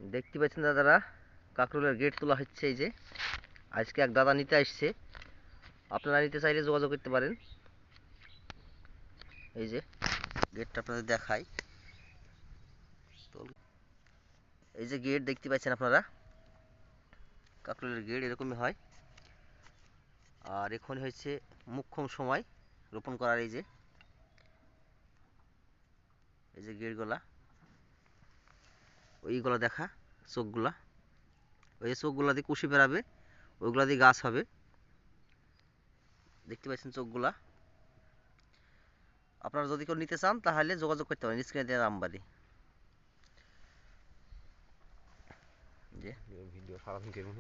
দেখতে পাচ্ছেন দাদারা, কাকরুলের গেট তোলা হচ্ছে। এই যে আজকে এক দাদা নিতে আসছে, আপনারা নিতে চাইলে যোগাযোগ করতে পারেন। এই যে গেটটা আপনাদের দেখাই। তো এই যে গেট দেখতে পাচ্ছেন আপনারা, কাকরুলের গেট এরকমই হয়। আর এখন হচ্ছে মোক্ষম সময় রোপণ করার। এই যে গেটগুলা, ওইগুলো দেখা চোখগুলা, ওই চোখগুলা দিয়ে কুশি বেরাবে, ওইগুলা দিয়ে গাছ হবে। দেখতে পাচ্ছেন চোখগুলা। আপনারা যদি কেউ নিতে চান তাহলে যোগাযোগ করতে পারেন স্ক্রিনে দেওয়া নাম্বারে। যে ভিডিও সারাদিন কেমন